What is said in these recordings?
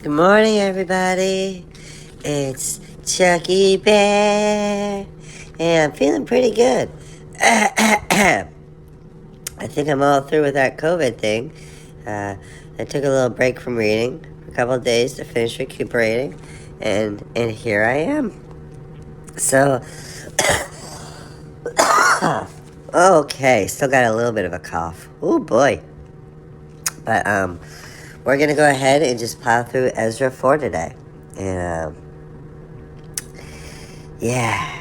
Good morning, everybody. It's Chucky Bear, and I'm feeling pretty good. I think I'm all through with that COVID thing. I took a little break from reading for a couple of days to finish recuperating, and here I am. So, okay, still got a little bit of a cough. Oh boy, but we're gonna go ahead and just plow through Ezra 4 today, and yeah.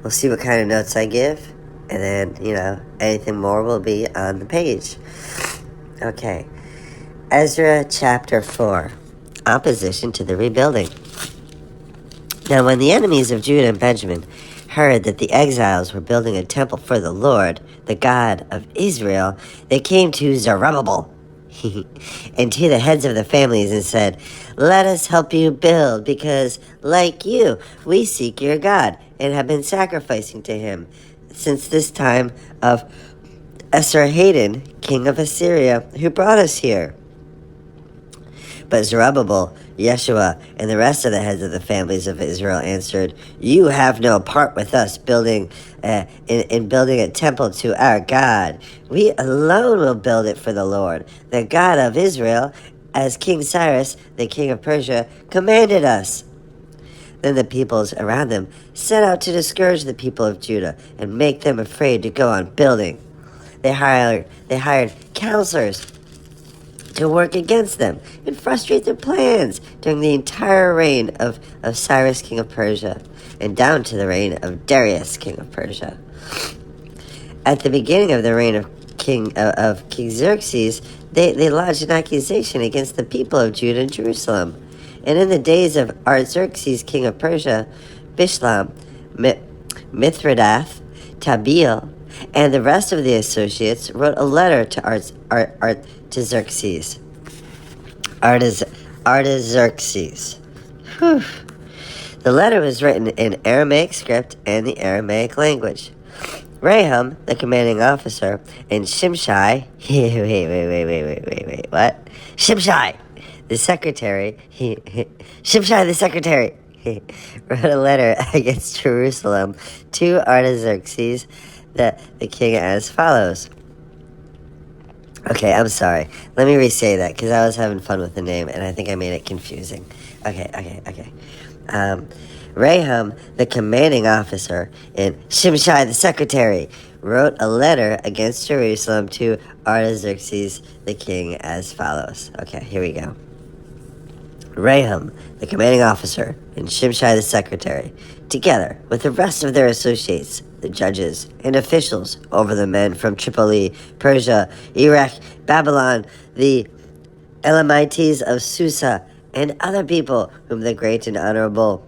We'll see what kind of notes I give, and then, anything more will be on the page. Okay. Ezra chapter 4. Opposition to the rebuilding. Now, when the enemies of Judah and Benjamin heard that the exiles were building a temple for the Lord, the God of Israel, they came to Zerubbabel and to the heads of the families and said, "Let us help you build, because, like you, we seek your God and have been sacrificing to him since this time of Esarhaddon, king of Assyria, who brought us here." But Zerubbabel, Yeshua, and the rest of the heads of the families of Israel answered, "You have no part with us in building a temple to our God. We alone will build it for the Lord, the God of Israel, as King Cyrus, the king of Persia, commanded us." Then the peoples around them set out to discourage the people of Judah and make them afraid to go on building. They hired counselors to work against them and frustrate their plans during the entire reign of Cyrus, king of Persia, and down to the reign of Darius, king of Persia. At the beginning of the reign of King Xerxes, they lodged an accusation against the people of Judah and Jerusalem. And in the days of Artaxerxes, king of Persia, Bishlam, Mithridath, Tabeel, and the rest of the associates wrote a letter to Artaxerxes. Artaxerxes. Whew. The letter was written in Aramaic script and the Aramaic language. Raham, the commanding officer, and Shimshai, wait, what? Shimshai, the secretary, Shimshai the secretary, wrote a letter against Jerusalem to Artaxerxes, the king, as follows. Okay, I'm sorry. Let me re-say that, because I was having fun with the name, and I think I made it confusing. Okay. Raham, the commanding officer, and Shimshai, the secretary, wrote a letter against Jerusalem to Artaxerxes, the king, as follows. Okay, here we go. Raham, the commanding officer, and Shimshai, the secretary, together with the rest of their associates, the judges and officials over the men from Tripoli, Persia, Iraq, Babylon, the Elamites of Susa, and other people whom the great and honorable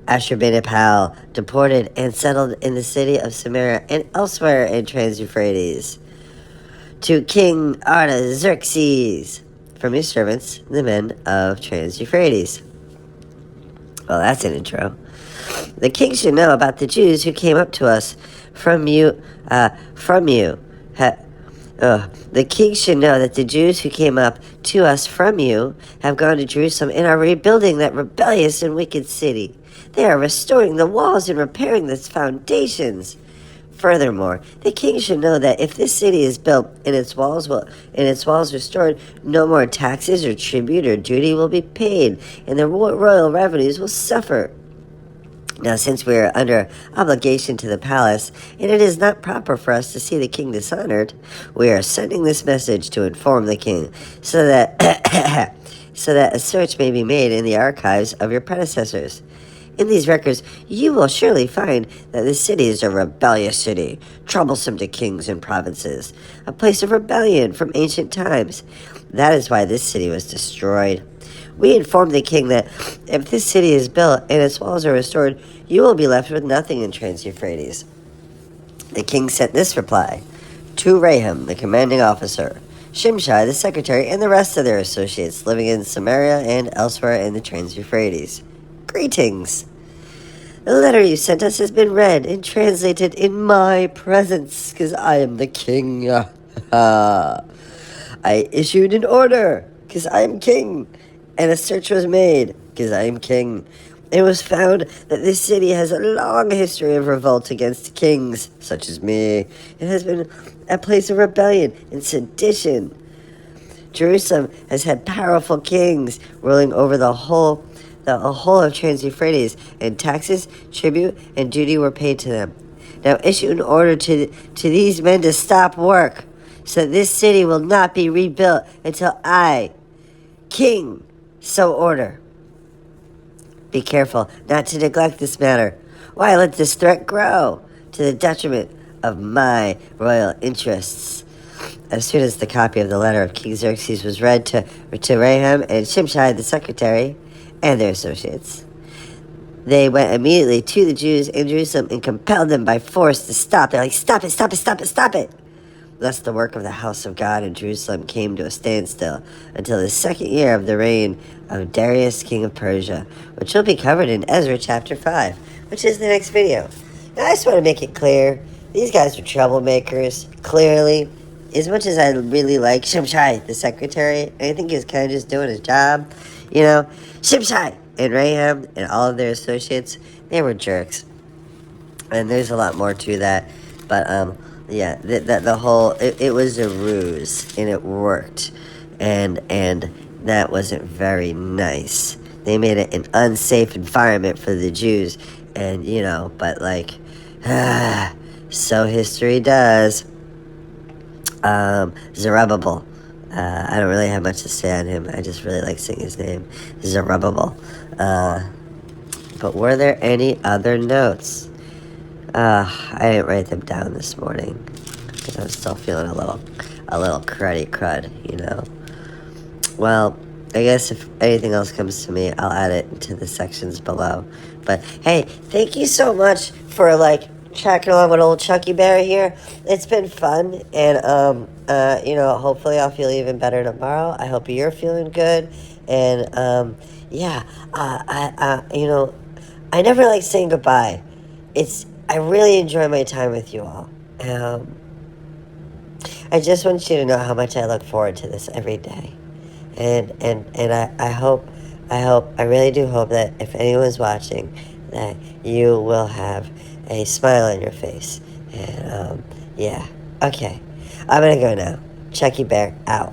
Ashurbanipal deported and settled in the city of Samaria and elsewhere in Trans-Euphrates. To King Artaxerxes, from your servants, the men of Trans-Euphrates. Well, that's an intro. The king should know about the Jews who came up to us from you. The king should know that the Jews who came up to us from you have gone to Jerusalem and are rebuilding that rebellious and wicked city. They are restoring the walls and repairing its foundations. Furthermore, the king should know that if this city is built and its walls restored, no more taxes or tribute or duty will be paid, and the royal revenues will suffer. Now, since we are under obligation to the palace, and it is not proper for us to see the king dishonored, we are sending this message to inform the king, so that so that a search may be made in the archives of your predecessors. In these records, you will surely find that this city is a rebellious city, troublesome to kings and provinces, a place of rebellion from ancient times. That is why this city was destroyed. We informed the king that if this city is built and its walls are restored, you will be left with nothing in Trans-Euphrates. The king sent this reply to Raham, the commanding officer, Shimshai, the secretary, and the rest of their associates living in Samaria and elsewhere in the Trans-Euphrates. Greetings. The letter you sent us has been read and translated in my presence, because I am the king. I issued an order, because I am king, and a search was made, because I am king. It was found that this city has a long history of revolt against kings, such as me. It has been a place of rebellion and sedition. Jerusalem has had powerful kings ruling over the whole of Trans-Euphrates, and taxes, tribute, and duty were paid to them. Now issue an order to these men to stop work, so that this city will not be rebuilt until I, king, so order. Be careful not to neglect this matter. Why let this threat grow to the detriment of my royal interests? As soon as the copy of the letter of King Xerxes was read to Raham and Shimshai the secretary and their associates, they went immediately to the Jews in Jerusalem and compelled them by force to stop. They're like, stop it, stop it, stop it, stop it. Thus the work of the house of God in Jerusalem came to a standstill until the second year of the reign of Darius, king of Persia, which will be covered in Ezra chapter 5, which is the next video. Now, I just want to make it clear, these guys are troublemakers, clearly. As much as I really like Shimshai, the secretary, I think he was kind of just doing his job, Shimshai and Raham and all of their associates, they were jerks. And there's a lot more to that, but, yeah, the whole, it was a ruse, and it worked, and that wasn't very nice. They made it an unsafe environment for the Jews, and, but, so history does. Zerubbabel, I don't really have much to say on him, I just really like saying his name, Zerubbabel. But were there any other notes? I didn't write them down this morning because I'm still feeling a little crud. Well, I guess if anything else comes to me, I'll add it into the sections below. But hey, thank you so much for tracking along with old Chucky Bear here. It's been fun, and hopefully I'll feel even better tomorrow. I hope you're feeling good, and I never like saying goodbye. I really enjoy my time with you all. I just want you to know how much I look forward to this every day. And I really do hope that if anyone's watching, that you will have a smile on your face. And, okay. I'm gonna go now. Chucky Bear, out.